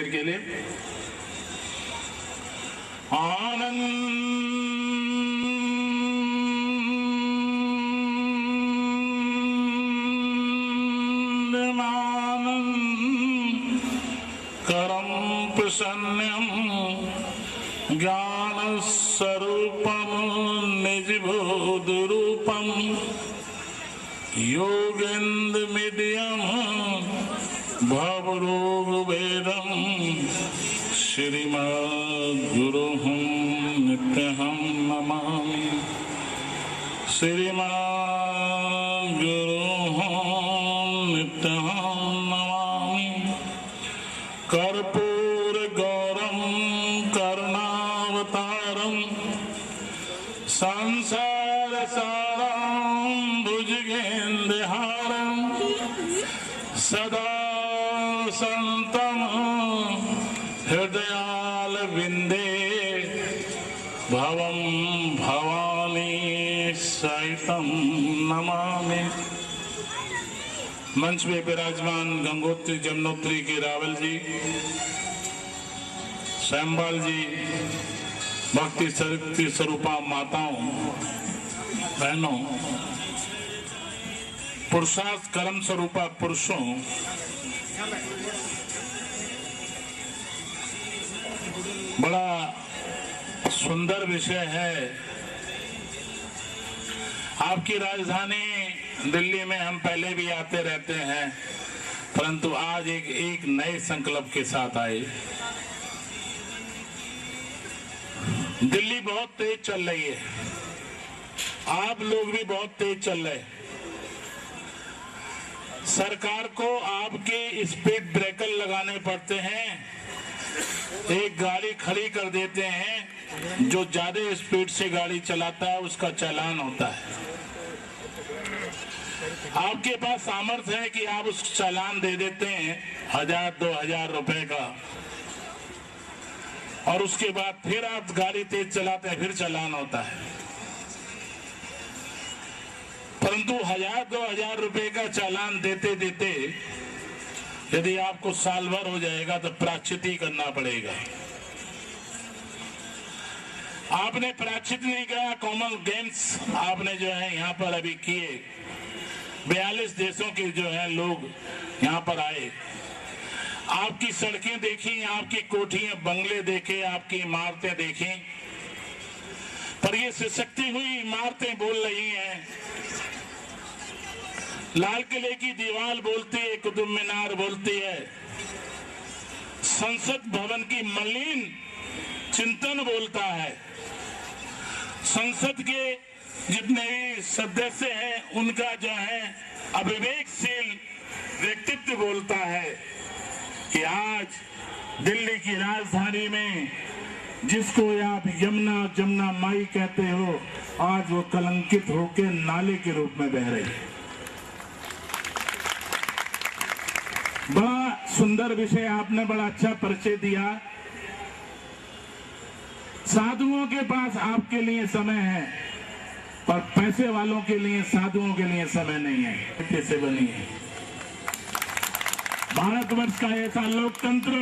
के लिए आनंदमानंद करम प्रसन्नम ज्ञान स्वरूपम निजबोध रूपम योगेन्द्र मिडियम भवरोग वेदम श्रीमद्गुरुहं नित्यहं नमामि श्रीमद्गुरुहं नित्यहं नमामि कर्पूर गौरम करुणावतारम संसार सारं भुजगेन्द्रहारं सदा संतम हृदयाल विंदे भवम भवानी सहितम नमामि। मंच में विराजमान गंगोत्री जमुनोत्री के रावल जी, श्यामबाल जी, भक्ति शक्ति स्वरूपा माताओं बहनों, पुरुषार्थ कर्म स्वरूपा पुरुषों, बड़ा सुंदर विषय है। आपकी राजधानी दिल्ली में हम पहले भी आते रहते हैं, परंतु आज एक नए संकल्प के साथ आए। दिल्ली बहुत तेज चल रही है, आप लोग भी बहुत तेज चल रहे हैं। सरकार को आपके स्पीड ब्रेकर लगाने पड़ते हैं, एक गाड़ी खड़ी कर देते हैं, जो ज्यादा स्पीड से गाड़ी चलाता है उसका चालान होता है। आपके पास सामर्थ्य है कि आप उस चालान दे देते हैं 1000-2000 रुपए का, और उसके बाद फिर आप गाड़ी तेज चलाते हैं, फिर चालान होता है। परंतु 1000-2000 रुपए का चालान देते देते यदि आपको साल भर हो जाएगा तो प्रायश्चित ही करना पड़ेगा। आपने प्रायश्चित नहीं किया, कॉमन गेम्स आपने जो है यहाँ पर अभी किए, 42 देशों के जो है लोग यहाँ पर आए, आपकी सड़कें देखी, आपकी कोठियां बंगले देखे, आपकी इमारतें देखी, पर ये सशक्ति हुई इमारतें बोल रही हैं। लाल किले की दीवार बोलती है, कुतुब मीनार बोलती है, संसद भवन की मलिन चिंतन बोलता है, संसद के जितने भी सदस्य हैं उनका जो है अविवेकशील व्यक्तित्व बोलता है कि आज दिल्ली की राजधानी में जिसको आप यमुना माई कहते हो, आज वो कलंकित होकर नाले के रूप में बह रही है। बड़ा सुंदर विषय आपने, बड़ा अच्छा परिचय दिया। साधुओं के पास आपके लिए समय है, पर पैसे वालों के लिए, साधुओं के लिए समय नहीं है। कैसे बनी है भारतवर्ष का ऐसा लोकतंत्र,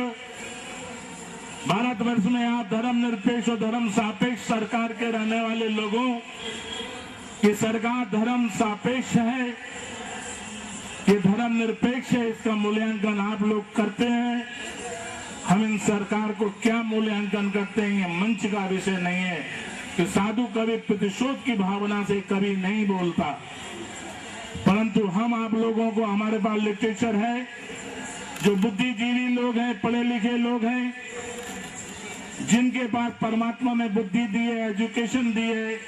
भारतवर्ष में आप धर्मनिरपेक्ष और धर्म सापेक्ष सरकार के रहने वाले लोगों की सरकार धर्म सापेक्ष है, ये धर्म निरपेक्ष है, इसका मूल्यांकन आप लोग करते हैं। हम इन सरकार को क्या मूल्यांकन करते हैं ये मंच का विषय नहीं है, कि साधु कभी प्रतिशोध की भावना से कभी नहीं बोलता, परंतु हम आप लोगों को, हमारे पास लिटरेचर है, जो बुद्धिजीवी लोग हैं, पढ़े लिखे लोग हैं, जिनके पास परमात्मा ने बुद्धि दी है, एजुकेशन दी है।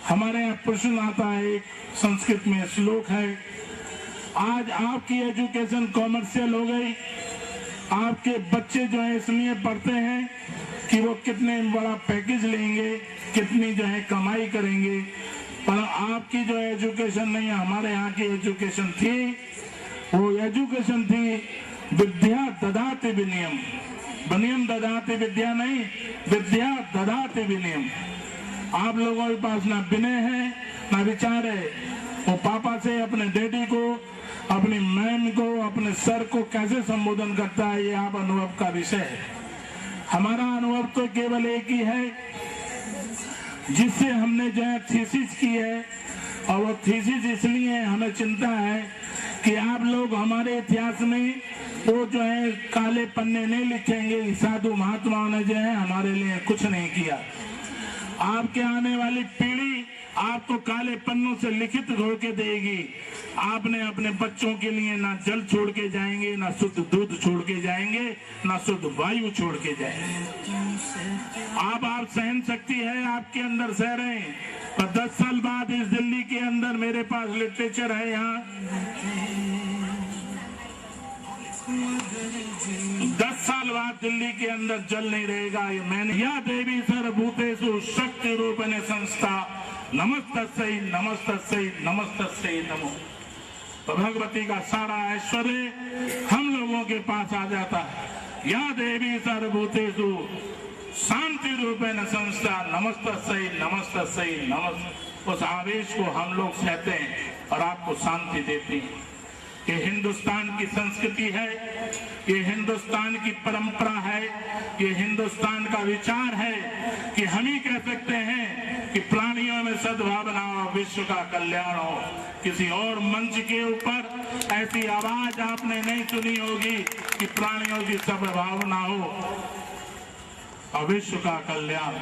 हमारे यहाँ प्रश्न आता है, एक संस्कृत में श्लोक है, आज आपकी एजुकेशन कॉमर्शियल हो गई, आपके बच्चे जो है इसलिए पढ़ते हैं कि वो कितने बड़ा पैकेज लेंगे, कितनी जो है कमाई करेंगे, पर आपकी जो एजुकेशन नहीं है। हमारे यहाँ की एजुकेशन थी, वो एजुकेशन थी विद्या ददाति विनयम, विनयम ददाति विद्या नहीं, विद्या ददाति विनयम। आप लोगों के पास ना विनय है ना विचार है। वो पापा से, अपने डैडी को अपनी मैम को, अपने सर को कैसे संबोधन करता है, ये आप अनुभव का विषय है। हमारा अनुभव तो केवल एक ही है, जिससे हमने जो है थीसिस की है, और वो थीसिस इसलिए हमें चिंता है कि आप लोग हमारे इतिहास में वो जो है काले पन्ने नहीं लिखेंगे, साधु महात्माओं ने जो है हमारे लिए कुछ नहीं किया। आपके आने वाली पीढ़ी आपको काले पन्नों से लिखित होके देगी। आपने अपने बच्चों के लिए ना जल छोड़ के जाएंगे, ना शुद्ध दूध छोड़ के जाएंगे, ना शुद्ध वायु छोड़ के जाएंगे। आप सहन शक्ति है आपके अंदर, सह रहे हैं, पर 10 साल बाद इस दिल्ली के अंदर मेरे पास लिटरेचर है, यहाँ 10 साल बाद दिल्ली के अंदर जल नहीं रहेगा। ये मैंने या देवी सर्वभूतेषु शक्ति रूपेण संस्था नमस्तस्यै नमस्तस्यै नमस्तस्यै नमो। तो भगवती का सारा ऐश्वर्य हम लोगों के पास आ जाता है। या देवी सर्वभूतेषु शांति रूपेण संस्था नमस्तस्यै नमस्तस्यै नमस्त। उस आवेश को हम लोग सहते हैं और आपको शांति देती हैं। ये हिंदुस्तान की संस्कृति है, ये हिंदुस्तान की परंपरा है, ये हिंदुस्तान का विचार है कि हम ही कह सकते हैं कि प्राणियों में सद्भावना हो, विश्व का कल्याण हो। किसी और मंच के ऊपर ऐसी आवाज आपने नहीं सुनी होगी कि प्राणियों की सद्भावना हो और विश्व का कल्याण।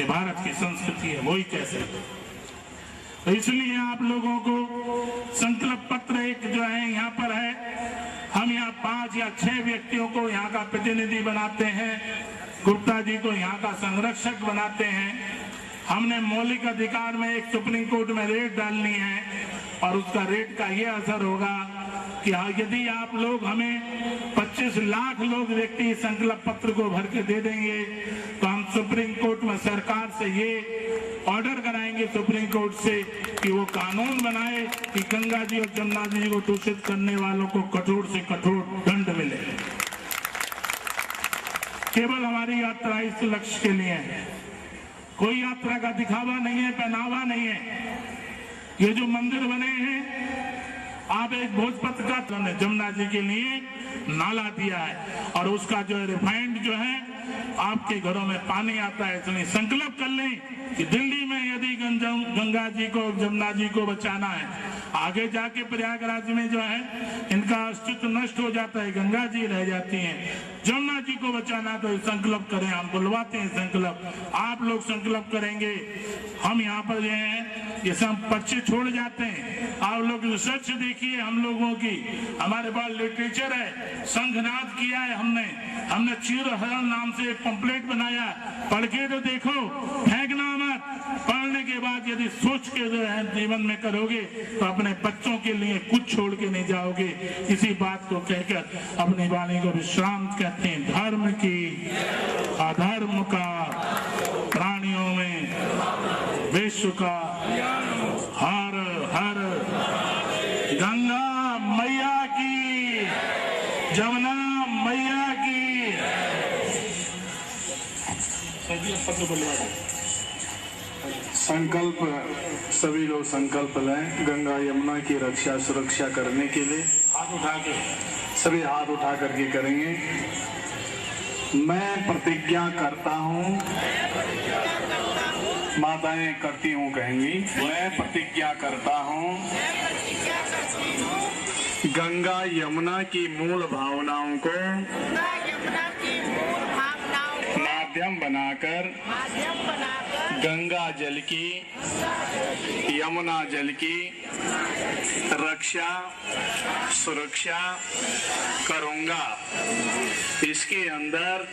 ये भारत की संस्कृति है, वही कह सकते हैं। तो इसलिए आप लोगों को संकल्प पत्र एक जो है यहाँ पर है, हम यहाँ 5 या 6 व्यक्तियों को यहाँ का प्रतिनिधि बनाते हैं, गुप्ता जी को यहाँ का संरक्षक बनाते हैं। हमने मौलिक अधिकार में एक सुप्रीम कोर्ट में रेट डालनी है और उसका रेट का ये असर होगा कि यदि आप लोग हमें 25 लाख लोग व्यक्ति संकल्प पत्र को भर के दे देंगे तो हम सुप्रीम कोर्ट में सरकार से ये ऑर्डर कराएंगे, सुप्रीम कोर्ट से, कि वो कानून बनाए कि गंगा जी और जमुना जी को दूषित करने वालों को कठोर से कठोर दंड मिले। केवल हमारी यात्रा इस लक्ष्य के लिए है, कोई यात्रा का दिखावा नहीं है, पहनावा नहीं है। ये जो मंदिर बने हैं, आप एक भोजपत्र का जमुना जी के लिए नाला दिया है और उसका जो है रिफाइंड जो है आपके घरों में पानी आता है। इसलिए संकल्प कर लें कि दिल्ली में यदि गंगा जी को, जमुना जी को बचाना है, आगे जाके प्रयागराज में जो है इनका अस्तित्व नष्ट हो जाता है, गंगा जी रह जाती हैं। जमुना जी को बचाना तो संकल्प करें, हम बुलवाते हैं संकल्प, आप लोग संकल्प करेंगे। हम यहाँ पर जो है ये सब पर्चे छोड़ जाते हैं, आप लोग रिसर्च देखिए हम लोगों की, हमारे पास लिटरेचर है, संघनाद किया है हमने चीर हरण नाम से एक पंपलेट बनाया, पढ़ के तो देखो, फेंकना मत। पढ़ने के बाद यदि सोच के जो है जीवन में करोगे तो अपने बच्चों के लिए कुछ छोड़ के नहीं जाओगे। इसी बात को कहकर अपनी वाणी को विश्राम कहते हैं। धर्म की अधर्म का, प्राणियों में विश्व का, हर हर गंगा मैया की, जमुना मैया की। संकल्प, सभी लोग संकल्प लें गंगा यमुना की रक्षा सुरक्षा करने के लिए। हाथ उठा के सभी हाथ उठा करके करेंगे। मैं प्रतिज्ञा करता हूँ, माताएं करती हूँ कहेंगी, मैं प्रतिज्ञा करता हूँ गंगा यमुना की मूल भावनाओं को माध्यम बनाकर गंगा जल की, यमुना जल की रक्षा सुरक्षा करूंगा। इसके अंदर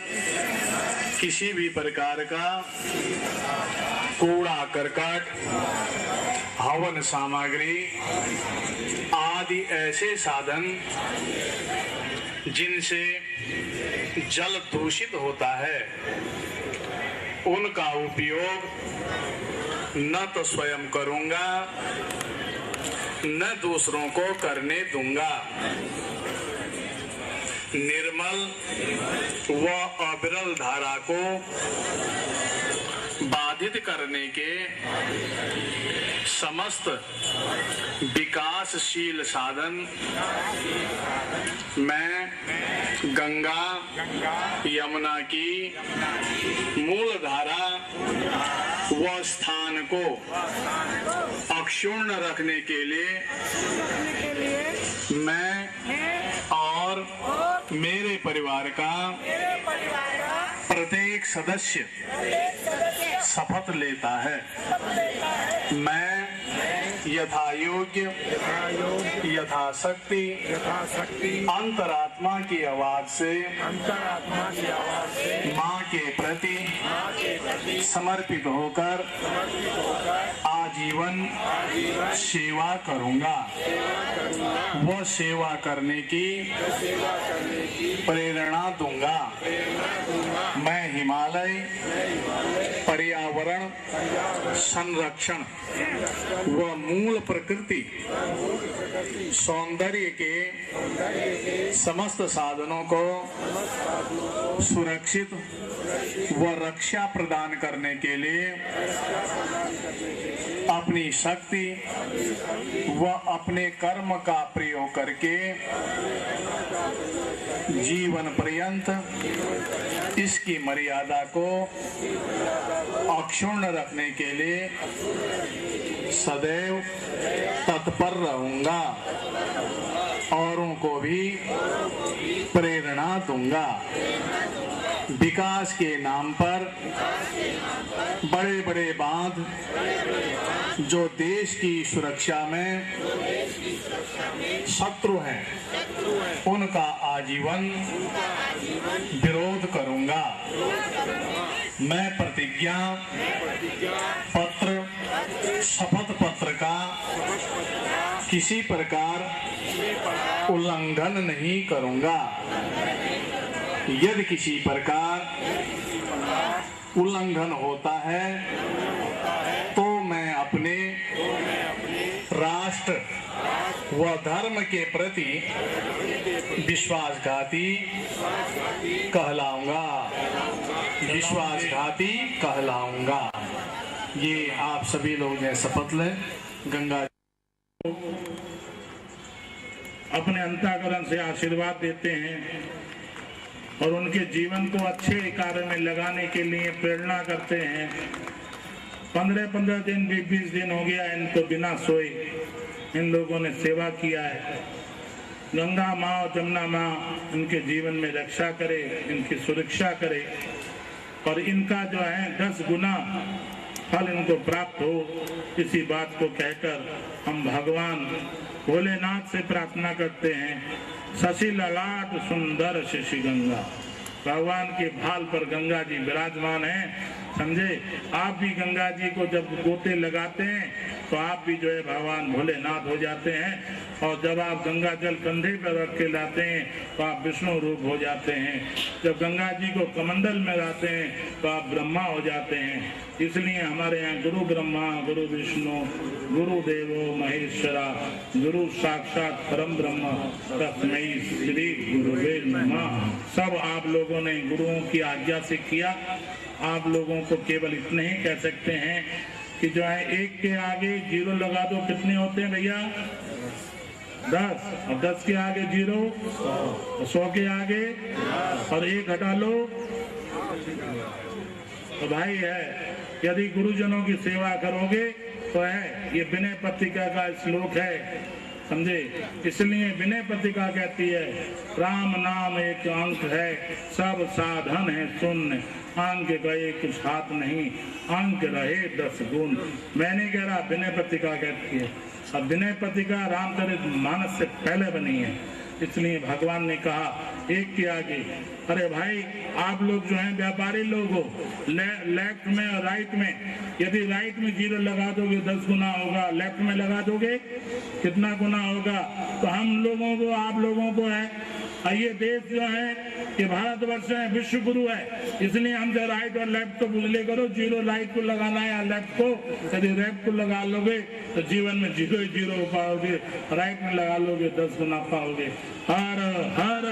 किसी भी प्रकार का कूड़ा करकट, हवन सामग्री आदि ऐसे साधन जिनसे जल दूषित होता है, उनका उपयोग न तो स्वयं करूंगा न दूसरों को करने दूंगा। निर्मल व अविरल धारा को बाधित साधित करने के समस्त विकासशील साधन मैं गंगा यमुना की मूल धारा व स्थान को अक्षुण्ण रखने के लिए मैं और मेरे परिवार का प्रत्येक सदस्य शपथ लेता है। मैं यथा योग्य यथाशक्ति अंतरात्मा की आवाज से माँ के प्रति समर्पित होकर आजीवन सेवा करूंगा। वह सेवा करने की प्रेरणा दूंगा। मैं हिमालय पर्यावरण संरक्षण व मूल प्रकृति सौंदर्य के समस्त साधनों को सुरक्षित व रक्षा प्रदान करने के लिए अपनी शक्ति व अपने कर्म का प्रयोग करके जीवन पर्यंत इसकी मर्यादा को अक्षुण्ण रखने के लिए सदैव तत्पर रहूंगा। औरों को भी प्रेरणा दूंगा। विकास के नाम पर बड़े बड़े बांध जो देश की सुरक्षा में शत्रु हैं, उनका आजीवन विरोध करूंगा। मैं प्रतिज्ञा पत्र शपथ पत्र का किसी प्रकार उल्लंघन नहीं करूंगा। यदि किसी प्रकार उल्लंघन होता है तो मैं अपने राष्ट्र व धर्म के प्रति विश्वासघाती कहलाऊंगा। विश्वासघाती कहलाऊंगा। ये आप सभी लोग जो शपथ लें। गंगा अपने अंतःकरण से आशीर्वाद देते हैं और उनके जीवन को अच्छे कार्य में लगाने के लिए प्रेरणा करते हैं। 15-15 दिन 20 दिन हो गया इनको बिना सोए इन लोगों ने सेवा किया है। गंगा माँ और जमुना माँ इनके जीवन में रक्षा करे, इनकी सुरक्षा करे और इनका जो है 10 गुना फल इनको प्राप्त हो। इसी बात को कहकर हम भगवान भोलेनाथ से प्रार्थना करते हैं। शशि ललाट सुंदर शशि गंगा। भगवान के भाल पर गंगा जी विराजमान हैं। समझे, आप भी गंगा जी को जब गोते लगाते हैं तो आप भी जो है भगवान भोलेनाथ हो जाते हैं और जब आप गंगा जल कंधे पर रख के लाते हैं तो आप विष्णु रूप हो जाते हैं। जब गंगा जी को कमंडल में लाते हैं तो आप ब्रह्मा हो जाते हैं। इसलिए हमारे यहाँ गुरु ब्रह्मा गुरु विष्णु गुरु देवो महेश्वरा गुरु साक्षात परम ब्रह्म तस्मै श्री गुरुवे नमः। सब आप लोगों ने गुरुओं की आज्ञा से किया। आप लोगों को केवल इतने ही कह सकते हैं कि जो है 1 के आगे 0 लगा दो, कितने होते हैं भैया? 10 और 10 के आगे 0 और 100 के आगे और 1 हटा लो तो भाई है। यदि गुरुजनों की सेवा करोगे तो है। ये विनय पत्रिका का श्लोक है, समझे। इसलिए विनय पत्रिका कहती है राम नाम एक अंक है, सब साधन है शून्य, अंक गए कुछ हाथ नहीं, अंक रहे 10 गुण। मैंने कह रहा विनय पत्रिका कहती है। अब विनय पत्रिका रामचरितमानस से पहले बनी है। इसलिए भगवान ने कहा 1 के आगे। अरे भाई आप लोग जो हैं व्यापारी लोग हो, लेफ्ट में और राइट में, यदि राइट में 0 लगा दोगे 10 गुना होगा, लेफ्ट में लगा दोगे कितना गुना होगा? तो हम लोगों को आप लोगों को है ये देश जो है ये भारतवर्ष है, विश्व गुरु है। इसलिए हम जो राइट और लेफ्ट को बुझले करो, 0 राइट को लगाना है या लेफ्ट को। यदि लेफ्ट को लगा लोगे तो जीवन में 0 ही 0 हो पाओगे, राइट में लगा लोगे 10 गुना पाओगे। हर हर